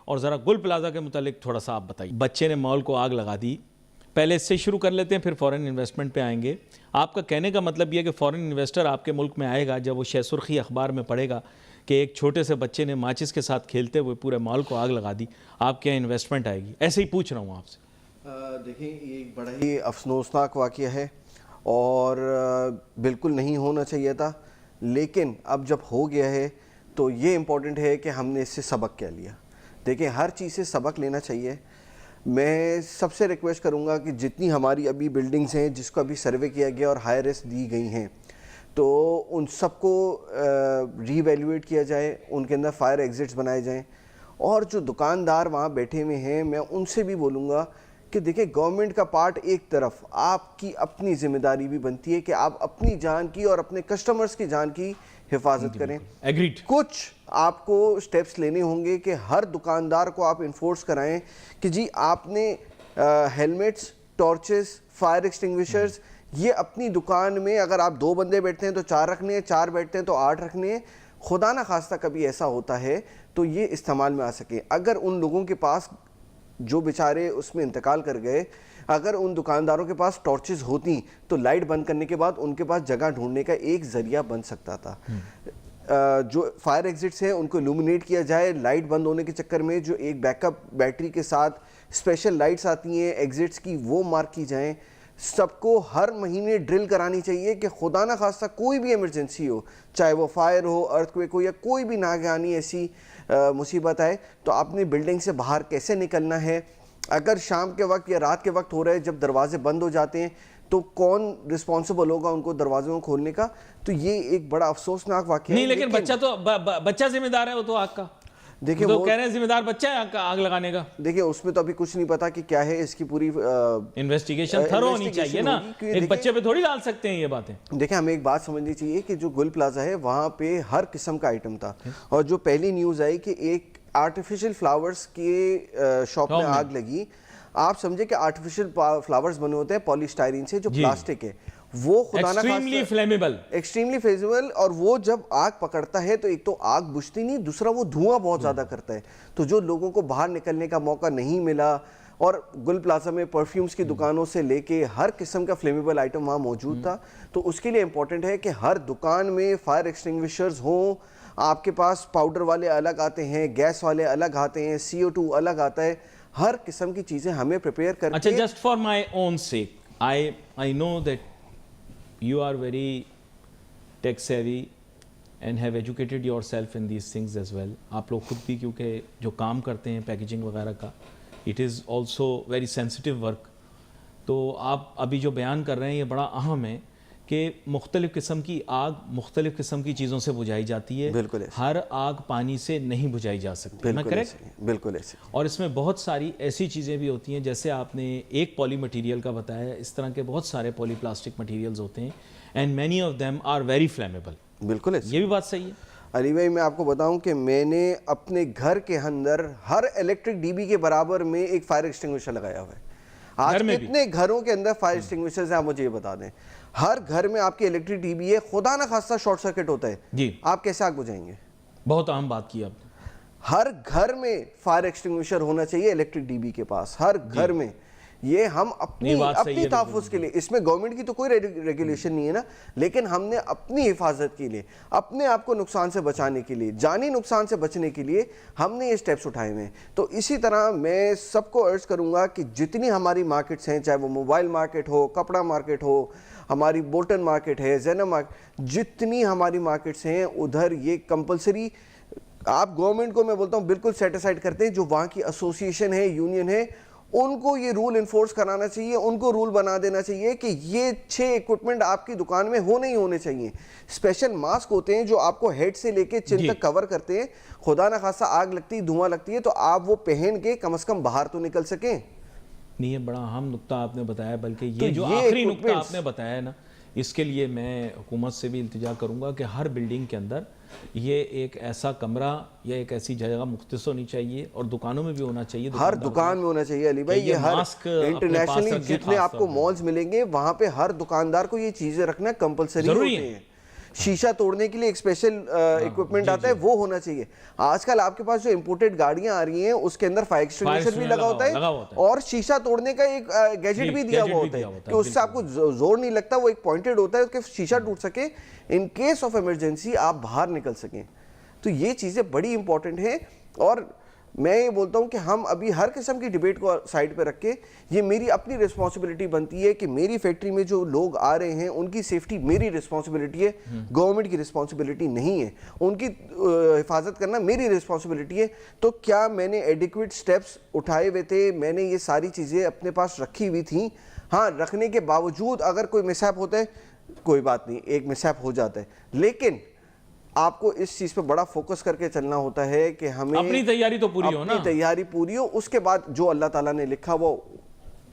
اور ذرا گل پلازا کے متعلق تھوڑا سا آپ بتائیے. بچے نے مال کو آگ لگا دی, پہلے اس سے شروع کر لیتے ہیں پھر فورن انویسٹمنٹ پہ آئیں گے. آپ کا کہنے کا مطلب یہ کہ فورن انویسٹر آپ کے ملک میں آئے گا جب وہ شہ سرخی اخبار میں پڑھے گا کہ ایک چھوٹے سے بچے نے ماچس کے ساتھ کھیلتے ہوئے پورے مال کو آگ لگا دی, آپ کے یہاں انویسٹمنٹ آئے گی. ایسے ہی پوچھ رہا ہوں آپ سے. دیکھیں یہ ایک بڑا ہی افسوسناک واقعہ ہے اور بالکل نہیں ہونا چاہیے تھا, لیکن اب جب ہو گیا ہے تو یہ امپورٹنٹ ہے کہ ہم نے اس سے سبق کیا لیا. دیکھیں ہر چیز سے سبق لینا چاہیے. میں سب سے ریکویسٹ کروں گا کہ جتنی ہماری ابھی بلڈنگز ہیں جس کو ابھی سروے کیا گیا اور ہائی رسک دی گئی ہیں تو ان سب کو ری ایویلویٹ کیا جائے, ان کے اندر فائر ایگزٹس بنائے جائیں. اور جو دکاندار وہاں بیٹھے ہوئے ہیں میں ان سے بھی بولوں گا کہ دیکھیں گورنمنٹ کا پارٹ ایک طرف, آپ کی اپنی ذمہ داری بھی بنتی ہے کہ آپ اپنی جان کی اور اپنے کسٹمرز کی جان کی حفاظت کریں. کچھ آپ کو سٹیپس لینے ہوں گے کہ ہر دکاندار کو آپ انفورس کرائیں کہ جی آپ نے ہیلمٹس, ٹارچز, فائر ایکسٹنگوشرز یہ اپنی دکان میں, اگر آپ 2 بندے بیٹھتے ہیں تو 4 رکھنے ہیں, 4 بیٹھتے ہیں تو 8 رکھنے ہیں. خدا نہ خواستہ کبھی ایسا ہوتا ہے تو یہ استعمال میں آ سکے. اگر ان لوگوں کے پاس جو بیچارے اس میں انتقال کر گئے, اگر ان دکانداروں کے پاس ٹارچز ہوتی تو لائٹ بند کرنے کے بعد ان کے پاس جگہ ڈھونڈنے کا ایک ذریعہ بن سکتا تھا. جو فائر ایگزٹس ہیں ان کو الومینیٹ کیا جائے. لائٹ بند ہونے کے چکر میں جو ایک بیک اپ بیٹری کے ساتھ اسپیشل لائٹس آتی ہیں ایگزٹس کی وہ مارک کی جائیں. سب کو ہر مہینے ڈرل کرانی چاہیے کہ خدا نہ خواستہ کوئی بھی ایمرجنسی ہو, چاہے وہ فائر ہو, ارتھ کویک ہو یا کوئی بھی ناگہانی ایسی مصیبت آئے تو آپ نے بلڈنگ سے باہر کیسے نکلنا ہے. اگر شام کے وقت یا رات کے وقت ہو رہا ہے جب دروازے بند ہو جاتے ہیں تو کون رسپانسبل ہوگا ان کو دروازوں کو کھولنے کا. تو یہ ایک بڑا افسوسناک واقعہ ہے. نہیں لیکن بچہ ذمہ دار ہے وہ تو آگ کا. دیکھیں وہ کہہ رہے ہیں ذمہ دار بچہ ہے آگ لگانے کا. دیکھیں اس میں تو ابھی کچھ نہیں پتا کہ کیا ہے, اس کی پوری انویسٹیگیشن تھرو ہونی چاہیے نا. ایک بچے پہ تھوڑی ڈال سکتے ہیں یہ باتیں. دیکھیں ہمیں ایک بات سمجھنی چاہیے کہ جو گل پلازا ہے وہاں پہ ہر قسم کا آئٹم تھا, اور جو پہلی نیوز آئی کہ ایک آرٹیفیشل فلاورز کے شاپ میں آگ لگی. آپ سمجھے کہ آرٹیفیشل فلاورز بنے ہوتے ہیں پولی اسٹائرین سے جو پلاسٹک ہے, وہ خدا نہ ایکسٹریملی فلیمیبل, اور وہ جب آگ پکڑتا ہے تو ایک تو آگ بجھتی نہیں, دوسرا وہ دھواں بہت زیادہ کرتا ہے. تو جو لوگوں کو باہر نکلنے کا موقع نہیں ملا, اور گل پلازا میں پرفیومز کی دکانوں سے لے کے ہر قسم کا فلیمیبل آئٹم وہاں موجود تھا, تو اس کے لیے امپورٹنٹ ہے کہ ہر دکان میں فائر ایکسٹنگوشرز ہوں. آپ کے پاس پاؤڈر والے الگ آتے ہیں, گیس والے الگ آتے ہیں, CO2 الگ آتا ہے. ہر قسم کی چیزیں ہمیں پریپیئر کر کے. اچھا, just for my own sake, I know that you are very tech savvy and have educated yourself in these things as well. آپ لوگ خود بھی کیونکہ جو کام کرتے ہیں پیکیجنگ وغیرہ کا, it is also very sensitive work. تو آپ ابھی جو بیان کر رہے ہیں یہ بڑا اہم ہے کہ مختلف قسم کی آگ مختلف قسم کی چیزوں سے بجھائی جاتی ہے. بالکل ایسے. ہر آگ پانی سے نہیں بجھائی جا سکتی. میں کریکٹ؟ بالکل ایسے. اور اس میں بہت ساری ایسی چیزیں بھی ہوتی ہیں جیسے آپ نے ایک پولی مٹیریل کا بتایا, اس طرح کے بہت سارے پولی پلاسٹک مٹیریلز ہوتے ہیں and many of them are very flammable. بالکل ایسے. یہ بھی بات صحیح ہے. علی بھائی میں آپ کو بتاؤں کہ میں نے اپنے گھر کے اندر ہر الیکٹرک ڈی بی کے برابر میں ایک فائر ایکسٹنگوشر لگایا ہوا ہے. آج کتنے گھروں کے اندر فائر ایکسٹنگوشرز ہیں آپ مجھے یہ بتا دیں. ہر گھر میں آپ کی الیکٹرک ڈی بی ہے, خدا نہ خواستہ شارٹ سرکٹ ہوتا ہے جی, آپ کیسے آگ بجھائیں گے؟ بہت اہم بات کی آپ نے. ہر گھر میں فائر ایکسٹنگوشر ہونا چاہیے الیکٹرک ڈی بی کے پاس, ہر گھر میں. یہ ہم اپنی تحفظ کے لیے, اس میں گورنمنٹ کی تو کوئی ریگولیشن نہیں ہے نا, لیکن ہم نے اپنی حفاظت کے لیے, اپنے آپ کو نقصان سے بچانے کے لیے, جانی نقصان سے بچنے کے لیے ہم نے یہ سٹیپس اٹھائے ہوئے ہیں. تو اسی طرح میں سب کو عرض کروں گا کہ جتنی ہماری مارکیٹس ہیں, چاہے وہ موبائل مارکیٹ ہو, کپڑا مارکیٹ ہو, ہماری بولٹن مارکیٹ ہے, زینب مارکیٹ, جتنی ہماری مارکیٹس ہیں ادھر یہ کمپلسری آپ گورنمنٹ کو میں بولتا ہوں بالکل سیٹ اسائڈ کرتے ہیں. جو وہاں کی ایسوسیشن ہے, یونین ہے, ان کو یہ رول انفورس کرانا چاہیے, ان کو رول بنا دینا چاہیے کہ یہ 6 ایکوپمنٹ آپ کی دکان میں ہونے ہی ہونے چاہیے. اسپیشل ماسک ہوتے ہیں جو آپ کو ہیڈ سے لے کے چن تک کور کرتے ہیں. خدا نہ خواستہ آگ لگتی ہے, دھواں لگتی ہے, تو آپ وہ پہن کے کم از کم باہر تو نکل سکیں. نہیں, یہ بڑا اہم نقطہ آپ نے بتایا, بلکہ یہ جو آخری نقطہ آپ نے بتایا ہے نا, اس کے لیے میں حکومت سے بھی التجا کروں گا کہ ہر بلڈنگ کے اندر یہ ایک ایسا کمرہ یا ایک ایسی جگہ مختص ہونی چاہیے, اور دکانوں میں بھی ہونا چاہیے, ہر دکان میں ہونا چاہیے. علی بھائی یہ ہر انٹرنیشنلی جتنے آپ کو مالز ملیں گے وہاں پہ ہر دکاندار کو یہ چیزیں رکھنا کمپلسری ہوتے ہیں. شیشہ توڑنے کے لیے ایک اسپیشل اکوپمنٹ آتا ہے, وہ ہونا چاہیے. آج کل آپ کے پاس جو امپورٹڈ گاڑیاں آ رہی ہیں اس کے اندر فائر ایکسٹنگوشر بھی لگا ہوتا ہے اور شیشہ توڑنے کا ایک گیجٹ بھی دیا ہوا ہوتا ہے کہ اس سے آپ کو زور نہیں لگتا, وہ ایک پوائنٹڈ ہوتا ہے کہ شیشہ ٹوٹ سکے, ان کیس آف ایمرجنسی آپ باہر نکل سکیں. تو یہ چیزیں بڑی امپورٹنٹ ہیں. اور میں یہ بولتا ہوں کہ ہم ابھی ہر قسم کی ڈیبیٹ کو سائڈ پہ رکھ کے یہ میری اپنی رسپانسبلٹی بنتی ہے کہ میری فیکٹری میں جو لوگ آ رہے ہیں ان کی سیفٹی میری رسپانسبلٹی ہے, گورنمنٹ کی رسپانسبلٹی نہیں ہے. ان کی حفاظت کرنا میری رسپانسبلٹی ہے. تو کیا میں نے ایڈیکویٹ سٹیپس اٹھائے ہوئے تھے, میں نے یہ ساری چیزیں اپنے پاس رکھی ہوئی تھیں. ہاں, رکھنے کے باوجود اگر کوئی مس ہیپ ہوتا ہے کوئی بات نہیں, ایک مس ہیپ ہو جاتا ہے, لیکن آپ کو اس چیز پہ بڑا فوکس کر کے چلنا ہوتا ہے کہ ہمیں اپنی تیاری تو پوری ہو نا, اپنی تیاری پوری ہو, اس کے بعد جو اللہ تعالیٰ نے لکھا وہ